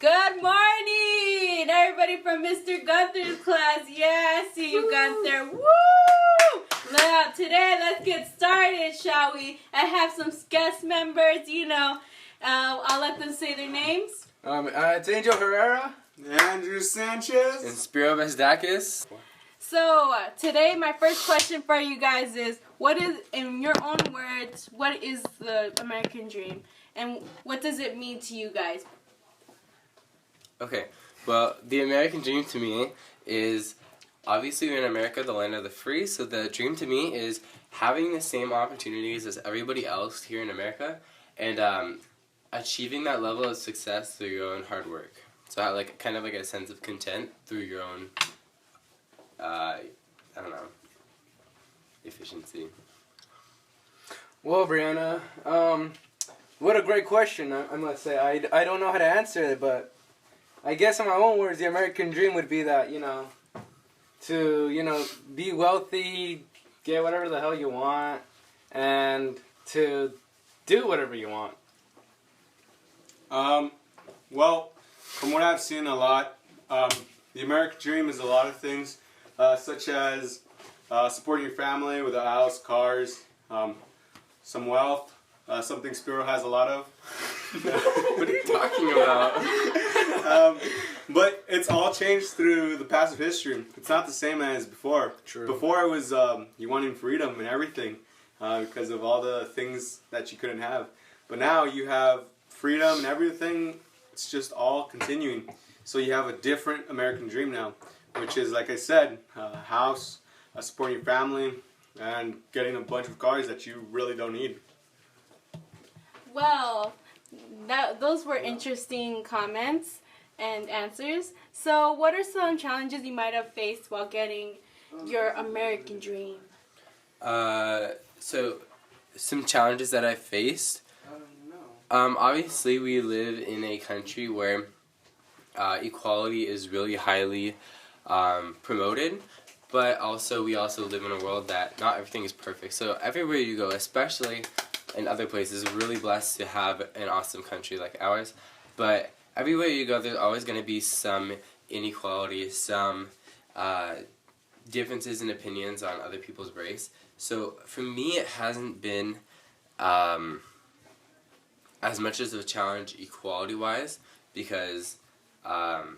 Good morning, everybody from Mr. Gunther's class. Yeah, I see you, Gunther. Woo! Now, today, let's get started, shall we? I have some guest members, I'll let them say their names. It's Angel Herrera, Andrew Sanchez, and Spiro Vesdakis. So, today, my first question for you guys is, in your own words, what is the American dream? And what does it mean to you guys? Okay, well, the American dream to me is, obviously we're in America, the land of the free, so the dream to me is having the same opportunities as everybody else here in America, and achieving that level of success through your own hard work. So have kind of a sense of content through your own, efficiency. Well, Brianna, what a great question, I must say. I don't know how to answer it, but I guess in my own words, the American dream would be that, to, be wealthy, get whatever the hell you want, and to do whatever you want. Well, from what I've seen a lot, the American dream is a lot of things, such as supporting your family with a house, cars, some wealth, something Spiro has a lot of. What are you talking about? But it's all changed through the passive history. It's not the same as before. True. Before it was you wanting freedom and everything because of all the things that you couldn't have. But now you have freedom and everything. It's just all continuing. So you have a different American dream now, which is, like I said, a house, supporting your family, and getting a bunch of cars that you really don't need. Well, those were interesting comments and answers. So, what are some challenges you might have faced while getting your American dream? So, some challenges that I faced. Obviously, we live in a country where equality is really highly promoted, but we also live in a world that not everything is perfect. So everywhere you go, especially in other places, we're really blessed to have an awesome country like ours. But everywhere you go, there's always going to be some inequality, some differences in opinions on other people's race. So for me, it hasn't been as much as a challenge equality-wise, because I'm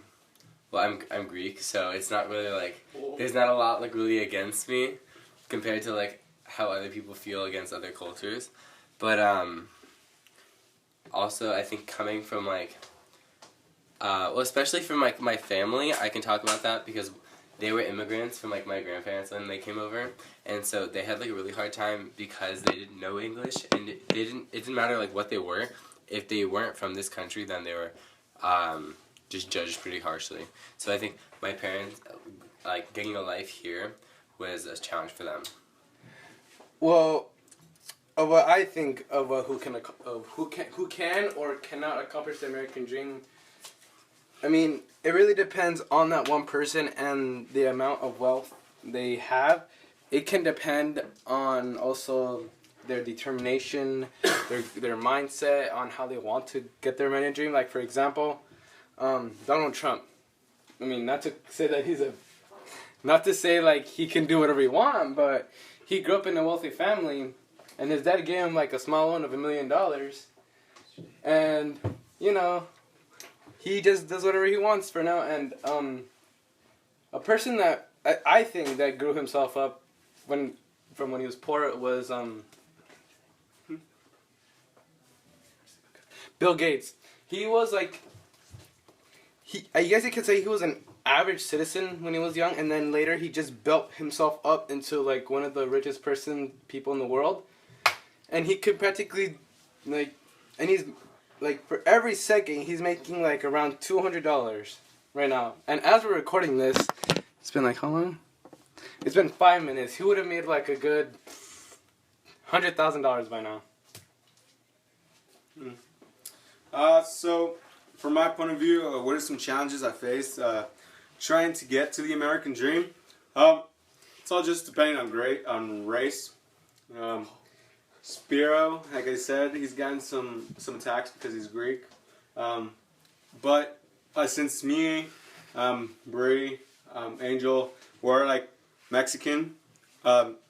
Greek, so it's not really there's not a lot really against me compared to how other people feel against other cultures. But also I think coming from especially from my family, I can talk about that because they were immigrants from my grandparents when they came over, and so they had a really hard time because they didn't know English, and it didn't matter what they were. If they weren't from this country, then they were just judged pretty harshly. So I think my parents getting a life here was a challenge for them. Well, what I think of who can or cannot accomplish the American dream, I mean, it really depends on that one person and the amount of wealth they have. It can depend on also their determination, their mindset on how they want to get their American dream. Like, for example, Donald Trump. I mean, not to say that he can do whatever he wants, but he grew up in a wealthy family, and his dad gave him a small loan of $1 million, and he just does whatever he wants for now. And a person that I think that grew himself up from when he was poor was Bill Gates. He was I guess you could say he was an average citizen when he was young, and then later he just built himself up into one of the richest people in the world. And he could practically and he's for every second he's making around $200 right now. And as we're recording this, it's been how long? It's been 5 minutes. He would have made a good $100,000 by now. So, from my point of view, what are some challenges I faced trying to get to the American dream? It's all just depending on race. Spiro, like I said, he's gotten some attacks because he's Greek. But since me, Brie, Angel, we're like Mexican,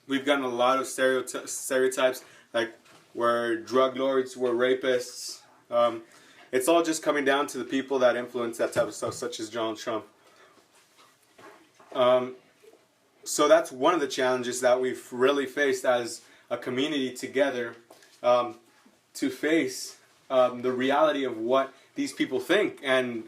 we've gotten a lot of stereotypes, like we're drug lords, we're rapists. It's all just coming down to the people that influence that type of stuff, such as Donald Trump. So that's one of the challenges that we've really faced as a community together, to face the reality of what these people think, and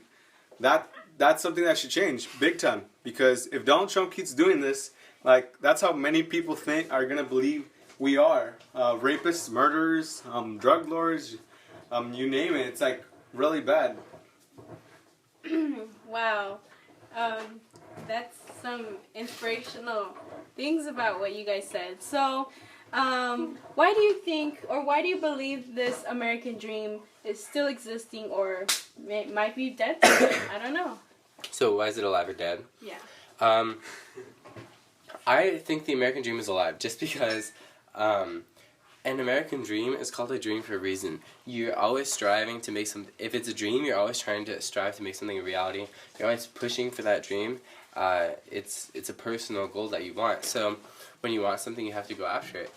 that's something that should change big time. Because if Donald Trump keeps doing this, like that's how many people are gonna believe we are rapists, murderers, drug lords, you name it. It's like really bad. Wow. That's some inspirational things about what you guys said. So, why do you think, or why do you believe this American dream is still existing, or might be dead? I don't know. So why is it alive or dead? Yeah. I think the American dream is alive just because an American dream is called a dream for a reason. You're always striving to make something. If it's a dream, you're always trying to strive to make something a reality. You're always pushing for that dream. It's a personal goal that you want. So when you want something, you have to go after it.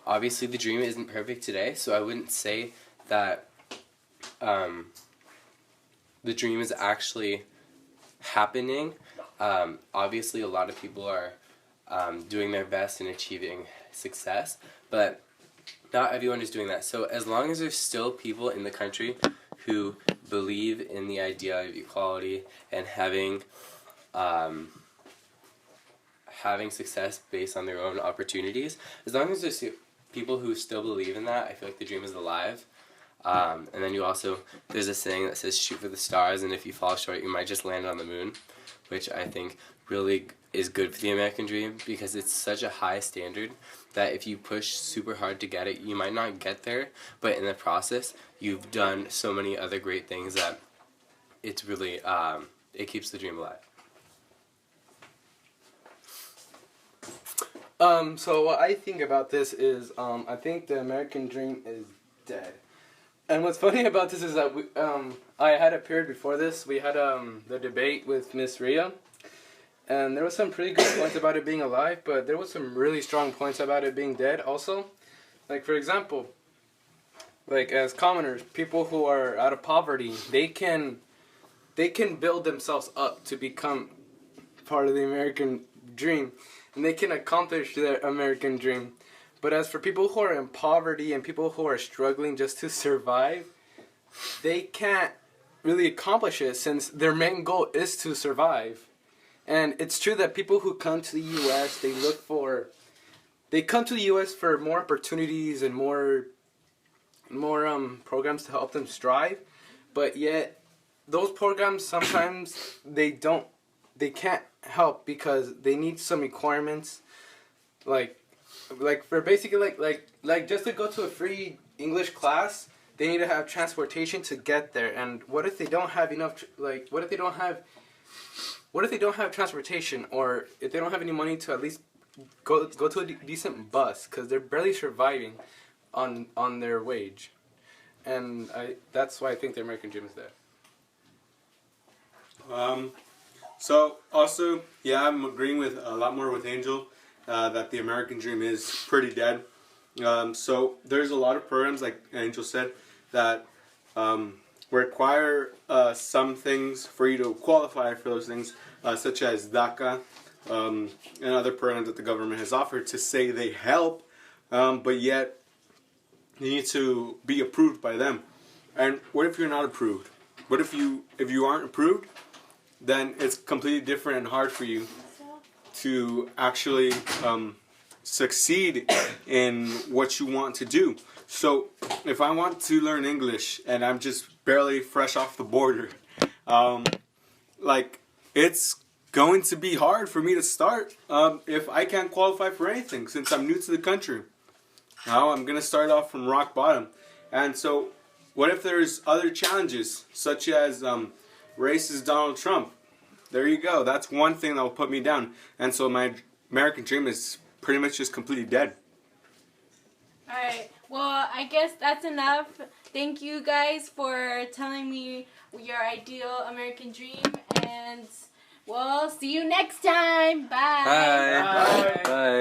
Obviously, the dream isn't perfect today, so I wouldn't say that the dream is actually happening. Obviously, a lot of people are doing their best in achieving success, but not everyone is doing that. So as long as there's still people in the country who believe in the idea of equality and having success based on their own opportunities, as long as there's people who still believe in that, I feel like the dream is alive. And then there's a saying that says shoot for the stars, and if you fall short, you might just land on the moon, which I think really is good for the American dream, because it's such a high standard that if you push super hard to get it, you might not get there, but in the process, you've done so many other great things that it's really, it keeps the dream alive. So what I think about this is, I think the American dream is dead. And what's funny about this is that I had a period before this. We had the debate with Miss Ria, and there was some pretty good points about it being alive, but there was some really strong points about it being dead also. Like, for example, like as commoners, people who are out of poverty, they can build themselves up to become part of the American dream, and they can accomplish their American dream. But as for people who are in poverty and people who are struggling just to survive, they can't really accomplish it since their main goal is to survive. And it's true that people who come to the U.S., they come to the U.S. for more opportunities and more programs to help them strive. But yet, those programs sometimes they can't help because they need some requirements, like for basically like just to go to a free English class, they need to have transportation to get there. And what if they don't have enough? What if they don't have transportation, or if they don't have any money to at least go to a decent bus, because they're barely surviving on their wage. And that's why I think the American dream is dead. So also, yeah, I'm agreeing with a lot more with Angel, that the American dream is pretty dead. So there's a lot of programs, like Angel said, that require some things for you to qualify for those things, such as DACA and other programs that the government has offered to say they help, but yet you need to be approved by them. And what if you're not approved? What if you aren't approved? Then it's completely different and hard for you to actually succeed in what you want to do. So if I want to learn English and I'm just barely fresh off the border, it's going to be hard for me to start if I can't qualify for anything, since I'm new to the country. Now I'm going to start off from rock bottom. And so what if there's other challenges, such as racist Donald Trump? There you go. That's one thing that will put me down. And so my American dream is pretty much just completely dead. Alright, well, I guess that's enough. Thank you guys for telling me your ideal American dream, and we'll see you next time. Bye. Bye. Bye. Bye.